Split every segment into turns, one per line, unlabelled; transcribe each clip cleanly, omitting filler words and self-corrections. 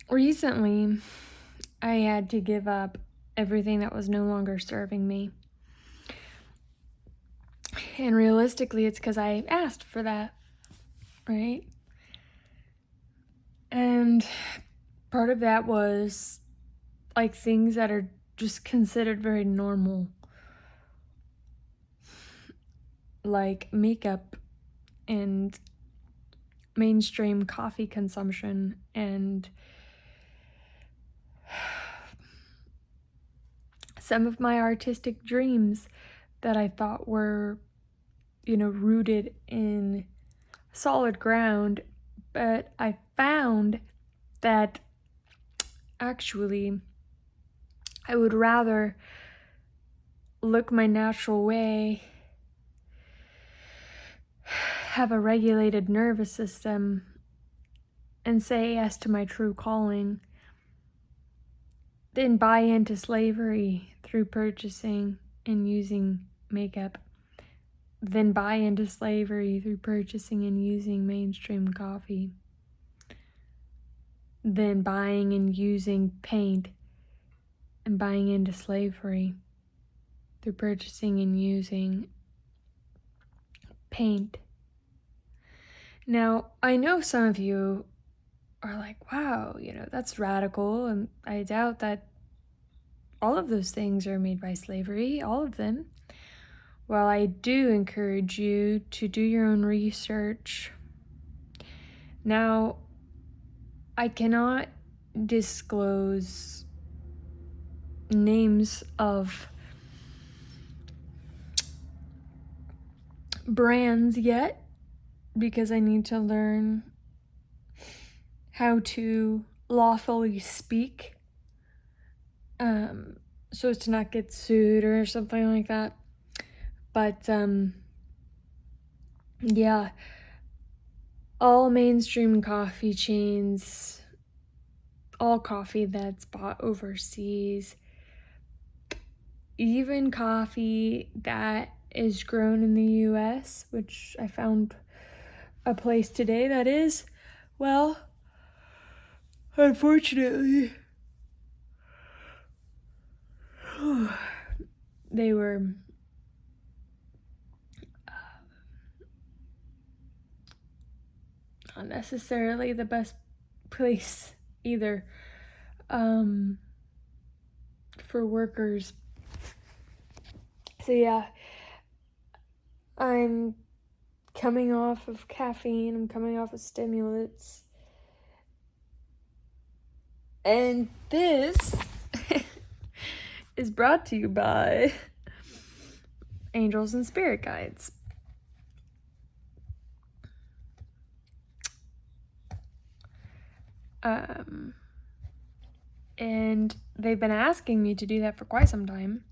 recently I had to give up everything that was no longer serving me. And realistically, it's because I asked for that, right? And part of that was like things that are just considered very normal, like makeup and mainstream coffee consumption and some of my artistic dreams that I thought were, rooted in solid ground. But I found that actually I would rather look my natural way, have a regulated nervous system, and say yes to my true calling than buy into slavery through purchasing and using makeup, than buy into slavery through purchasing and using mainstream coffee, than buying and using paint and buying into slavery through purchasing and using paint. Now, I know some of you are like, wow, that's radical, and I doubt that all of those things are made by slavery, all of them. Well, I do encourage you to do your own research. Now, I cannot disclose names of brands yet because I need to learn how to lawfully speak so as to not get sued or something like that. But yeah, all mainstream coffee chains, all coffee that's bought overseas, even coffee that is grown in the US, which I found a place today that is, well, unfortunately, they were not necessarily the best place either for workers. So yeah, I'm coming off of caffeine, I'm coming off of stimulants, and this is brought to you by Angels and Spirit Guides. And they've been asking me to do that for quite some time.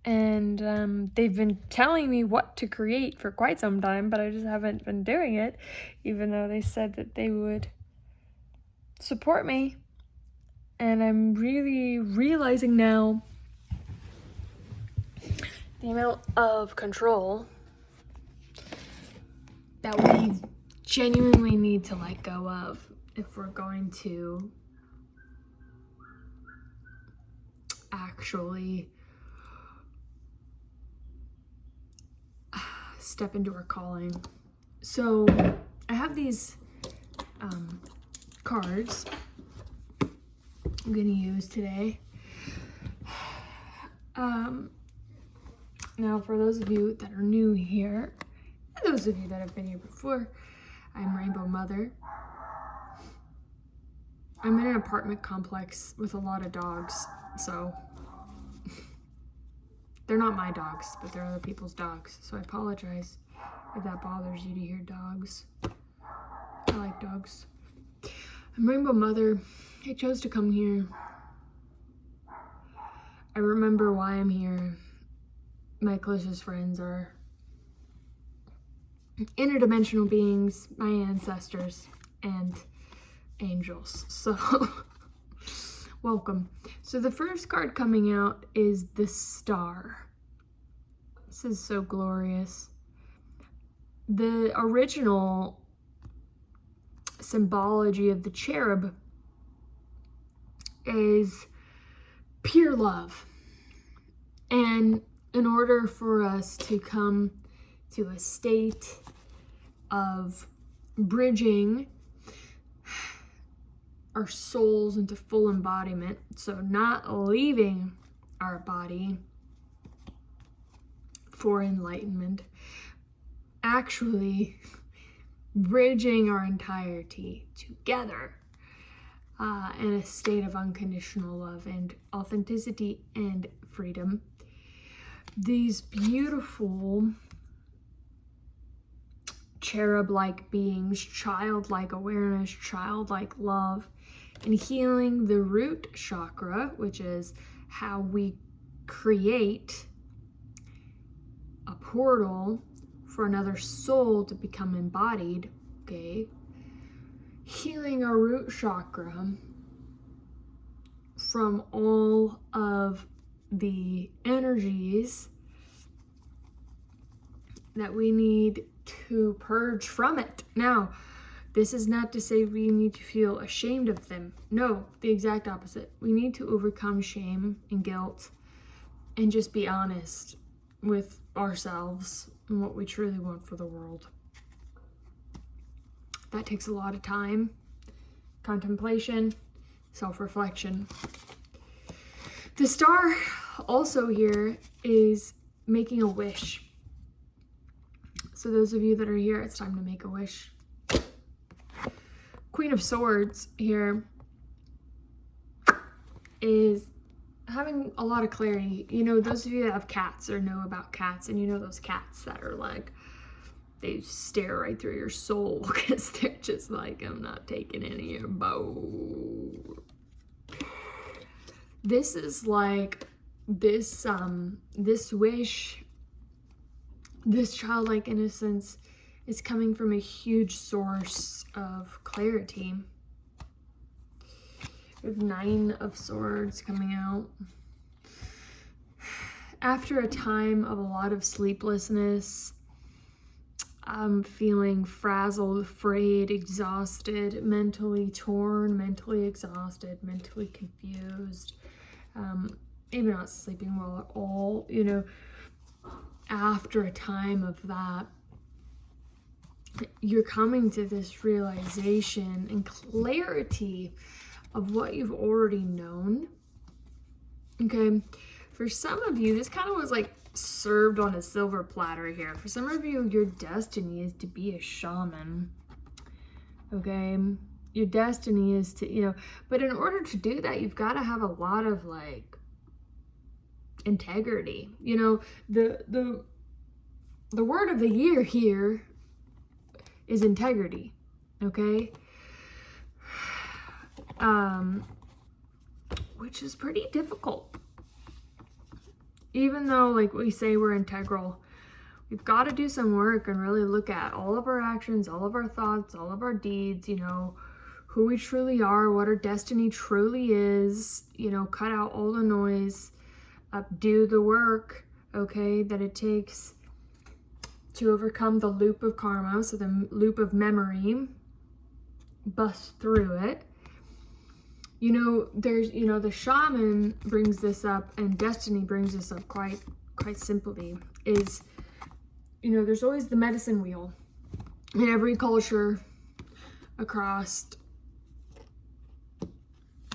And they've been telling me what to create for quite some time, but I just haven't been doing it, even though they said that they would support me. And I'm really realizing now the amount of control that we genuinely need to let go of if we're going to actually step into our calling. So I have these cards I'm gonna use today. Now for those of you that are new here, and those of you that have been here before, I'm Rainbow Mother. I'm in an apartment complex with a lot of dogs, so they're not my dogs, but they're other people's dogs, so I apologize if that bothers you to hear dogs. I like dogs. I'm Rainbow Mother. I chose to come here. I remember why I'm here. My closest friends are interdimensional beings, my ancestors, and angels. So, welcome. So the first card coming out is the Star. This is so glorious. The original symbology of the cherub is pure love. And in order for us to come to a state of bridging our souls into full embodiment, so not leaving our body for enlightenment, actually bridging our entirety together in a state of unconditional love and authenticity and freedom. These beautiful cherub-like beings, childlike awareness, childlike love, and healing the root chakra, which is how we create a portal for another soul to become embodied, okay? Healing our root chakra from all of the energies that we need to purge from it. Now, this is not to say we need to feel ashamed of them. No, the exact opposite. We need to overcome shame and guilt and just be honest with ourselves and what we truly want for the world. That takes a lot of time, contemplation, self-reflection. The star also here is making a wish. So those of you that are here, it's time to make a wish. Queen of Swords here is having a lot of clarity. You know, those of you that have cats or know about cats, and you know those cats that are like, they stare right through your soul because they're just like, I'm not taking any of your bow. This is like this wish, this childlike innocence is coming from a huge source of clarity. We have 9 of Swords coming out. After a time of a lot of sleeplessness, I'm feeling frazzled, afraid, exhausted, mentally torn, mentally exhausted, mentally confused, maybe not sleeping well at all. You know, after a time of that, you're coming to this realization and clarity of what you've already known. Okay, for some of you, this kind of was like served on a silver platter here. For some of you, your destiny is to be a shaman. Okay, your destiny is to, you know, but in order to do that, you've got to have a lot of like integrity. You know, the word of the year here is integrity. Okay, which is pretty difficult. Even though, like, we say we're integral, we've got to do some work and really look at all of our actions, all of our thoughts, all of our deeds, you know, who we truly are, what our destiny truly is, you know, cut out all the noise, do the work, okay, that it takes to overcome the loop of karma, so the loop of memory, bust through it. You know, there's, you know, the shaman brings this up and destiny brings this up quite simply, is, you know, there's always the medicine wheel in every culture across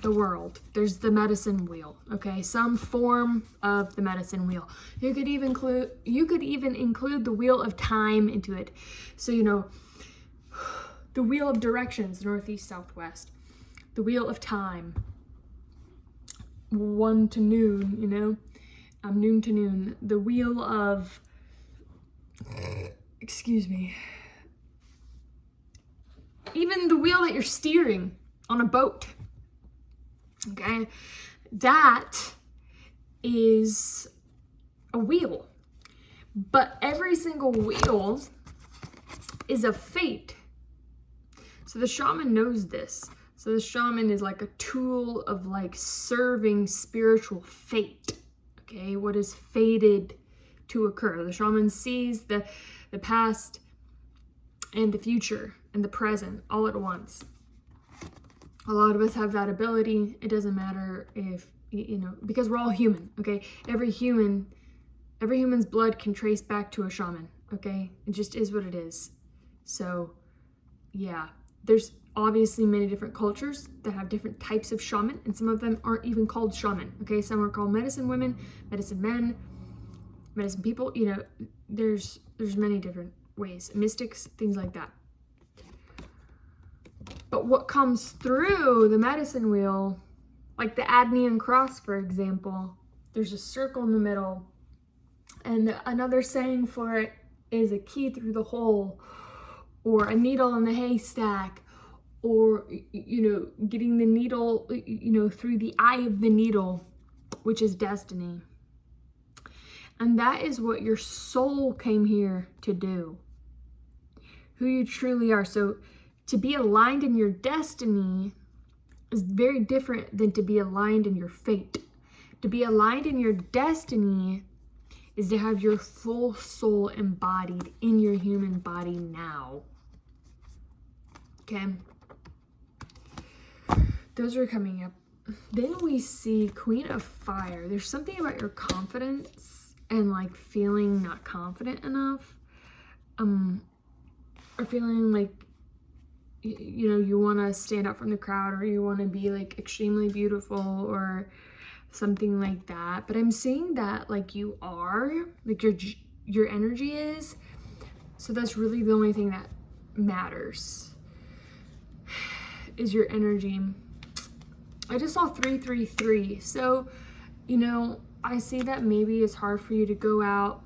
the world. There's the medicine wheel, okay? Some form of the medicine wheel. You could even include the wheel of time into it. So, you know, the wheel of directions, northeast, southwest. The wheel of time, 1 to noon, you know, noon to noon. The wheel of, excuse me, even the wheel that you're steering on a boat, okay, that is a wheel. But every single wheel is a fate. So the shaman knows this. So the shaman is like a tool of like serving spiritual fate, okay? What is fated to occur. The shaman sees the past and the future and the present all at once. A lot of us have that ability. It doesn't matter if, because we're all human, okay? Every human's blood can trace back to a shaman, okay? It just is what it is. So, yeah, there's obviously many different cultures that have different types of shaman, and some of them aren't even called shaman, okay? Some are called medicine women, medicine men, medicine people, there's many different ways, mystics, things like that. But what comes through the medicine wheel, like the Adnian cross, for example, there's a circle in the middle, and another saying for it is a key through the hole, or a needle in the haystack, or, getting the needle, through the eye of the needle, which is destiny. And that is what your soul came here to do, who you truly are. So to be aligned in your destiny is very different than to be aligned in your fate. To be aligned in your destiny is to have your full soul embodied in your human body now. Okay? Those are coming up. Then we see Queen of Fire. There's something about your confidence and like feeling not confident enough. Or feeling like, you want to stand out from the crowd, or you want to be like extremely beautiful or something like that. But I'm seeing that like you are, like your energy is. So that's really the only thing that matters, is your energy. I just saw 333. So, I see that maybe it's hard for you to go out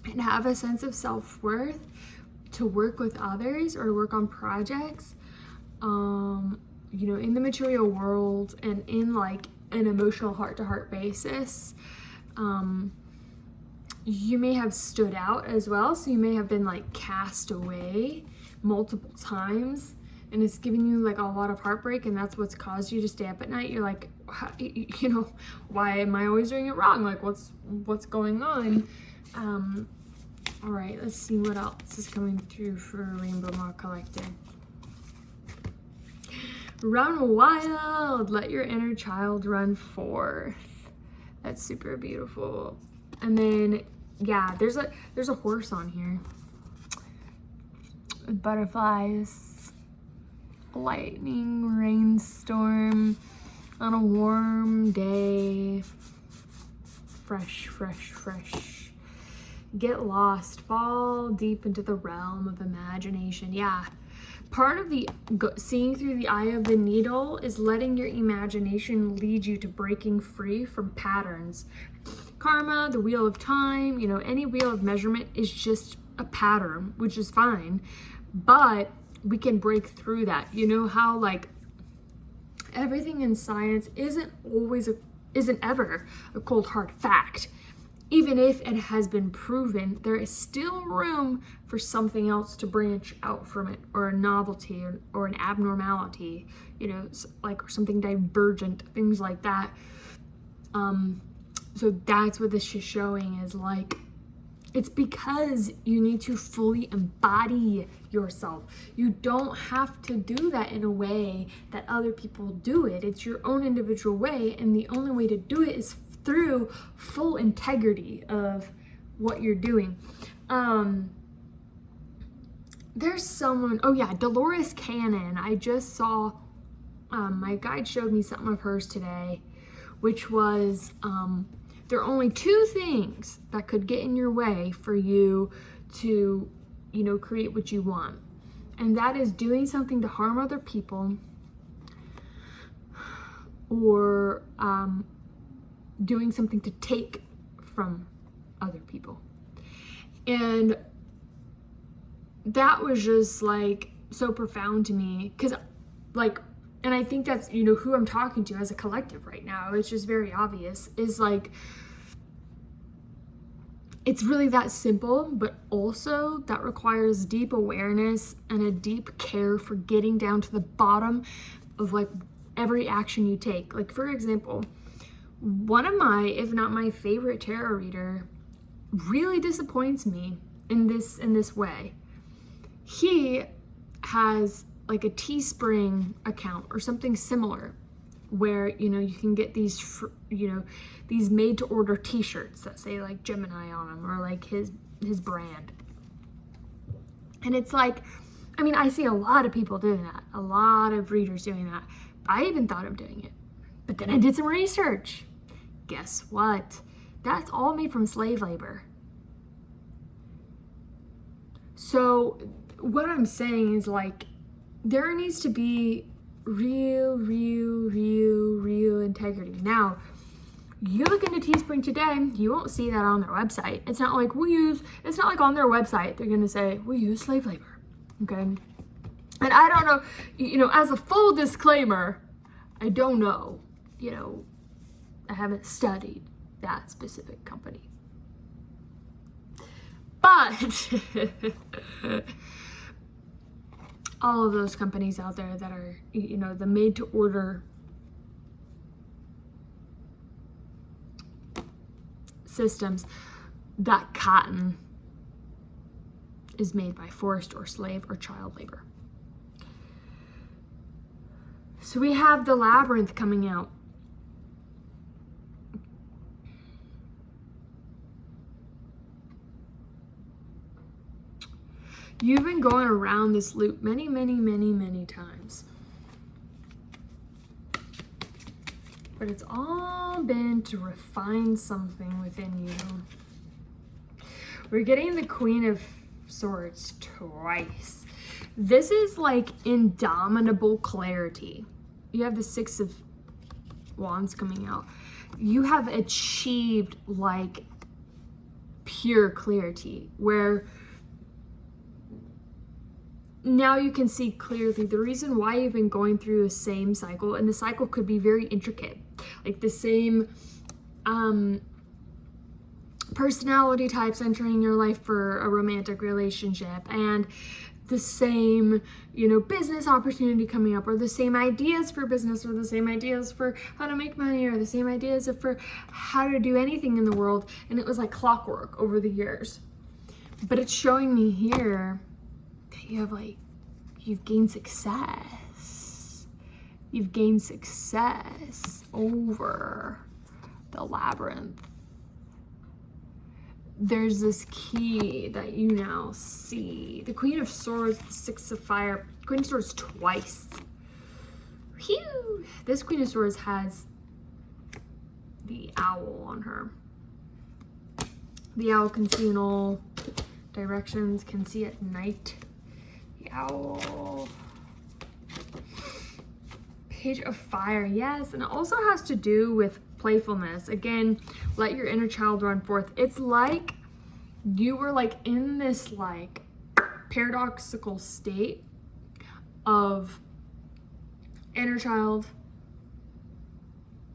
and have a sense of self-worth to work with others or work on projects, in the material world and in like an emotional heart-to-heart basis. You may have stood out as well. So you may have been like cast away multiple times, and it's giving you like a lot of heartbreak, and that's what's caused you to stay up at night. You're like, why am I always doing it wrong? Like, what's going on? All right, let's see what else is coming through for Rainbow Ma Collective. Run wild, let your inner child run forth. That's super beautiful. And then, yeah, there's a horse on here. Butterflies, lightning, rainstorm, on a warm day. Fresh. Get lost, fall deep into the realm of imagination. Yeah, part of the seeing through the eye of the needle is letting your imagination lead you to breaking free from patterns. Karma, the wheel of time, any wheel of measurement is just a pattern, which is fine, but we can break through that. You know how like everything in science isn't ever a cold hard fact. Even if it has been proven, there is still room for something else to branch out from it, or a novelty, or an abnormality, like something divergent, things like that. So that's what this is showing, is like, it's because you need to fully embody yourself. You don't have to do that in a way that other people do it. It's your own individual way, and the only way to do it is through full integrity of what you're doing. There's someone, Dolores Cannon. I just saw, my guide showed me something of hers today, which was, there are only two things that could get in your way for you to, create what you want. And that is doing something to harm other people, or, doing something to take from other people. And that was just like so profound to me, because like, and I think that's, who I'm talking to as a collective right now. It's just very obvious, is like, it's really that simple, but also that requires deep awareness and a deep care for getting down to the bottom of like every action you take. Like, for example, one of my, if not my favorite tarot reader, really disappoints me in this way. He has like a Teespring account or something similar, where, you know, you can get these, you know, these made to order t-shirts that say like Gemini on them, or like his brand. And it's like, I mean, I see a lot of people doing that, a lot of readers doing that. I even thought of doing it, but then I did some research. Guess what? That's all made from slave labor. So what I'm saying is, like, there needs to be real integrity. Now, you look into Teespring today, you won't see that on their website. It's not like it's not like on their website they're gonna say, we use slave labor, okay? And I don't know, you know, as a full disclaimer, I don't know, you know, I haven't studied that specific company. But all of those companies out there that are, you know, the made to order systems, that cotton is made by forced or slave or child labor. So we have the Labyrinth coming out. You've been going around this loop many times. But it's all been to refine something within you. We're getting the Queen of Swords twice. This is like indomitable clarity. You have the Six of Wands coming out. You have achieved like pure clarity, where now you can see clearly the reason why you've been going through the same cycle, and the cycle could be very intricate, like the same personality types entering your life for a romantic relationship, and the same, you know, business opportunity coming up, or the same ideas for business, or the same ideas for how to make money, or the same ideas for how to do anything in the world. And it was like clockwork over the years. But it's showing me here that you've gained success. You've gained success over the Labyrinth. There's this key that you now see. The Queen of Swords, the Six of Fire, Queen of Swords twice. Phew! This Queen of Swords has the owl on her. The owl can see in all directions, can see at night. The owl. Page of Fire, yes, and it also has to do with playfulness. Again, let your inner child run forth. It's like you were like in this like paradoxical state of inner child,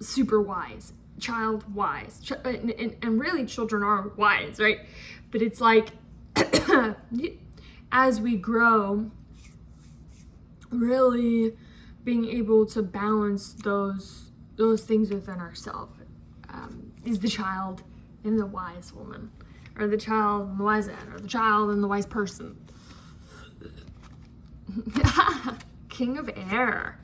super wise, child wise, and really children are wise, right? But it's like as we grow, really being able to balance those things within ourselves. Is the child and the wise woman, or the child and the wise man, or the child and the wise person. King of Air.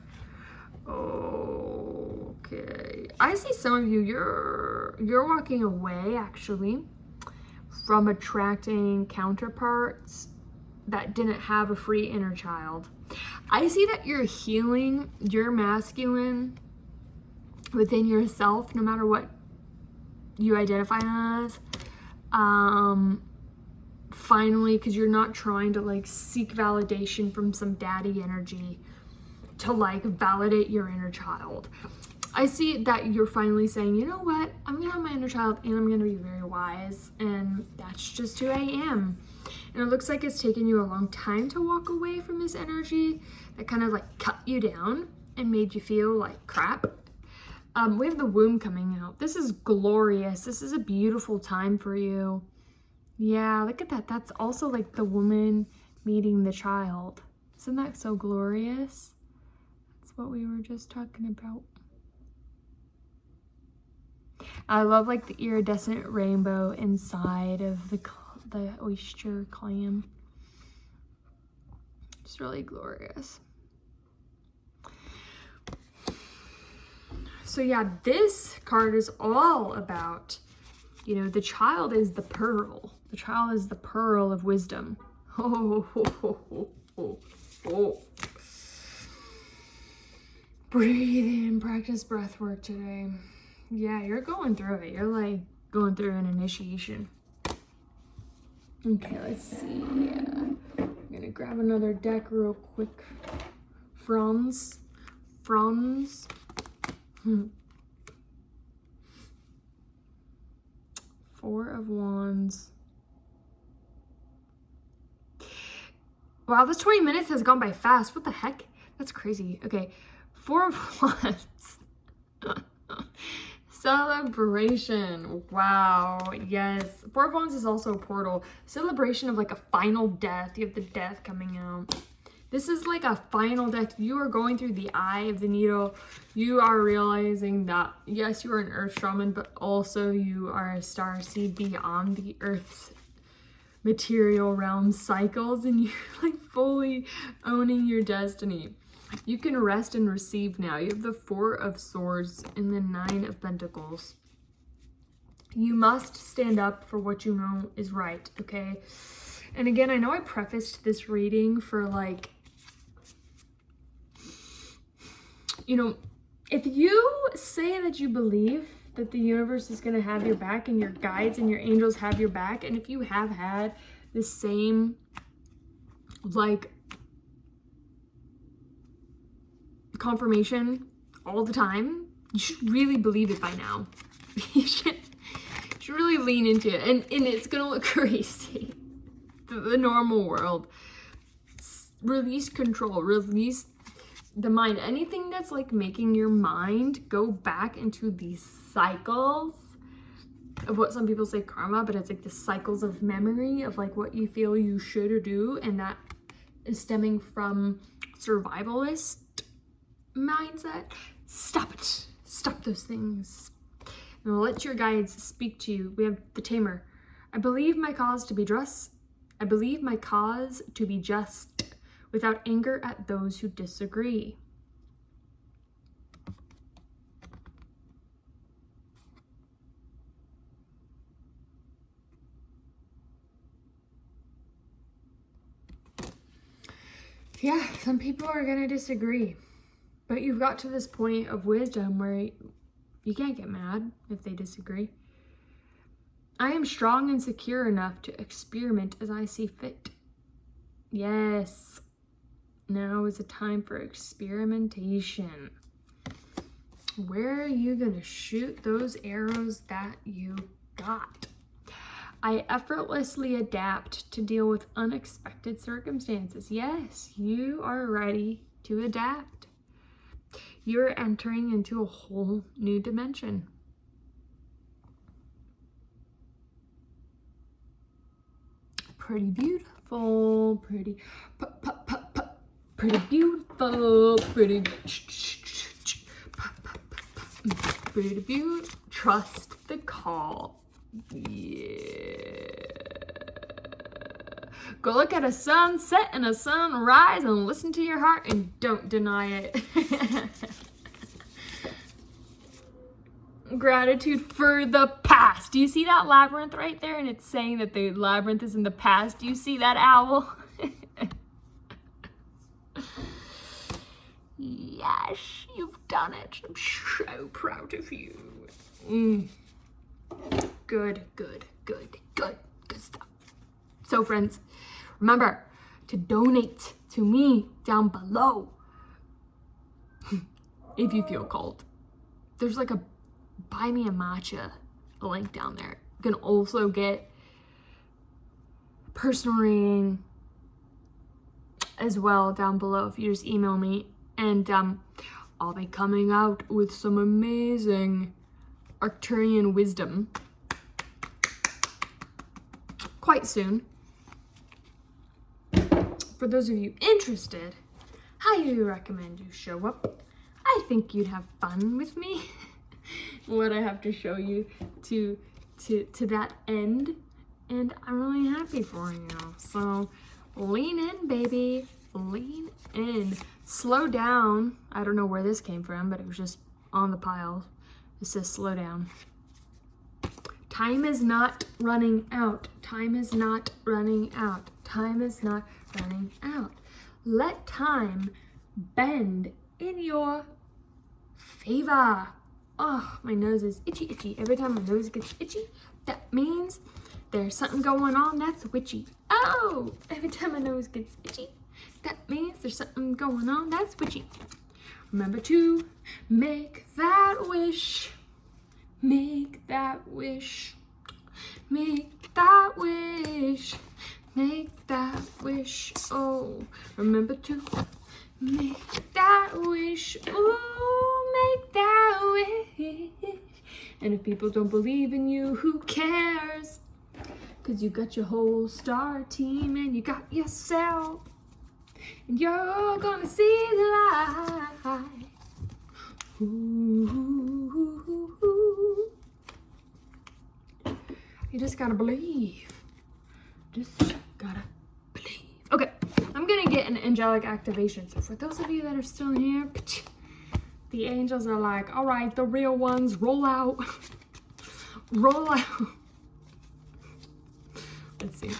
Okay, I see some of you, you're walking away actually from attracting counterparts that didn't have a free inner child. I see that you're healing your masculine within yourself, no matter what you identify as. Finally, because you're not trying to like seek validation from some daddy energy to like validate your inner child. I see that you're finally saying, you know what, I'm gonna have my inner child and I'm gonna be very wise, and that's just who I am. And it looks like it's taken you a long time to walk away from this energy that kind of like cut you down and made you feel like crap. We have the womb coming out. This is glorious. This is a beautiful time for you. Yeah, look at that. That's also like the woman meeting the child. Isn't that so glorious? That's what we were just talking about. I love like the iridescent rainbow inside of the oyster clam. It's really glorious. So yeah, this card is all about, you know, the child is the pearl. The child is the pearl of wisdom. Oh, oh, oh, oh, oh, oh. Breathe in, practice breath work today. Yeah, you're going through it. You're like going through an initiation. Okay, let's see. I'm gonna grab another deck real quick. Franz. 4 of Wands. Wow, this 20 minutes has gone by fast. What the heck? That's crazy. Okay, 4 of Wands. Celebration. Wow, yes. 4 of Wands is also a portal. Celebration of like a final death. You have the death coming out. This is like a final death. You are going through the eye of the needle. You are realizing that, yes, you are an earth shaman, but also you are a star seed beyond the earth's material realm cycles, and you're like fully owning your destiny. You can rest and receive now. You have the 4 of Swords and the 9 of Pentacles. You must stand up for what you know is right, okay? And again, I know I prefaced this reading for like, you know, if you say that you believe that the universe is going to have your back and your guides and your angels have your back, and if you have had the same like confirmation all the time, you should really believe it by now. You should really lean into it, and it's gonna look crazy. The normal world. Release control, release the mind. Anything that's like making your mind go back into these cycles of what some people say karma, but it's like the cycles of memory of like what you feel you should or do, and that is stemming from survivalist mindset. Stop it. Stop those things. And let your guides speak to you. We have the Tamer. I believe my cause to be just. I believe my cause to be just, without anger at those who disagree. Yeah, some people are going to disagree, but you've got to this point of wisdom where you can't get mad if they disagree. I am strong and secure enough to experiment as I see fit. Yes. Now is a time for experimentation. Where are you going to shoot those arrows that you got? I effortlessly adapt to deal with unexpected circumstances. Yes, you are ready to adapt. You're entering into a whole new dimension. Pretty beautiful, pretty beautiful, pretty beautiful. Trust the call. Yeah. Go look at a sunset and a sunrise and listen to your heart and don't deny it. Gratitude for the past. Do you see that labyrinth right there? And it's saying that the labyrinth is in the past. Do you see that owl? Yes, you've done it. I'm so proud of you. Good stuff. So friends, remember to donate to me down below if you feel called. There's like a buy me a matcha link down there. You can also get personal reading as well down below if you just email me, and I'll be coming out with some amazing Arcturian wisdom quite soon. For those of you interested, I highly recommend you show up. I think you'd have fun with me. What I have to show you to that end, and I'm really happy for you. So lean in, baby, lean in. Slow down. I don't know where this came from, but it was just on the pile. It says slow down. Time is not running out. Time is not running out. Time is not running out. Let time bend in your favor. Oh, my nose is itchy. Every time my nose gets itchy, that means there's something going on that's witchy. Oh, every time my nose gets itchy, that means there's something going on that's witchy. Remember to make that wish. Make that wish. Make that wish. Make that wish. Oh, remember to make that wish. Ooh, make that wish. And if people don't believe in you, who cares? 'Cause you got your whole star team and you got yourself. And you're gonna see the light. Ooh. You just gotta believe. Just gotta believe. Okay, I'm gonna get an angelic activation. So for those of you that are still in here, the angels are like, all right, the real ones, roll out. Roll out. Let's see.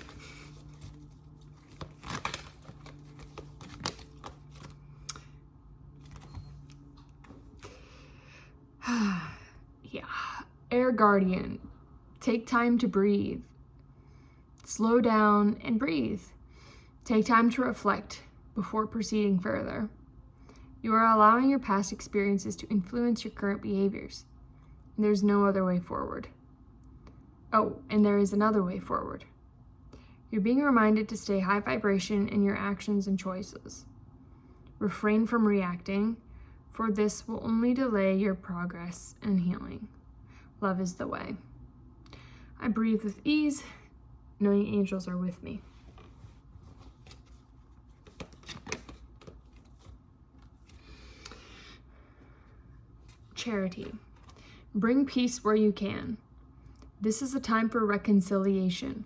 Yeah. Air Guardian, take time to breathe. Slow down and breathe. Take time to reflect before proceeding further. You are allowing your past experiences to influence your current behaviors. There's no other way forward. Oh, and there is another way forward. You're being reminded to stay high vibration in your actions and choices. Refrain from reacting, for this will only delay your progress and healing. Love is the way. I breathe with ease, knowing angels are with me. Charity. Bring peace where you can. This is a time for reconciliation.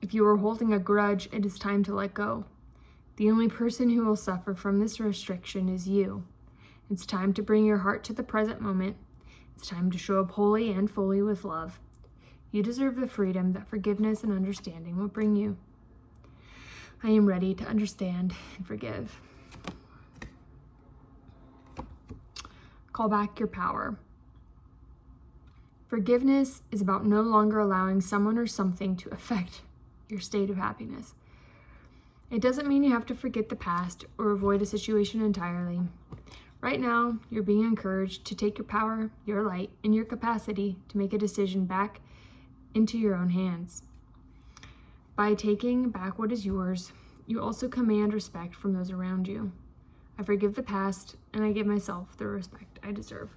If you are holding a grudge, it is time to let go. The only person who will suffer from this restriction is you. It's time to bring your heart to the present moment. It's time to show up wholly and fully with love. You deserve the freedom that forgiveness and understanding will bring you. I am ready to understand and forgive. Call back your power. Forgiveness is about no longer allowing someone or something to affect your state of happiness. It doesn't mean you have to forget the past or avoid a situation entirely. Right now, you're being encouraged to take your power, your light, and your capacity to make a decision back into your own hands. By taking back what is yours, you also command respect from those around you. I forgive the past, and I give myself the respect I deserve.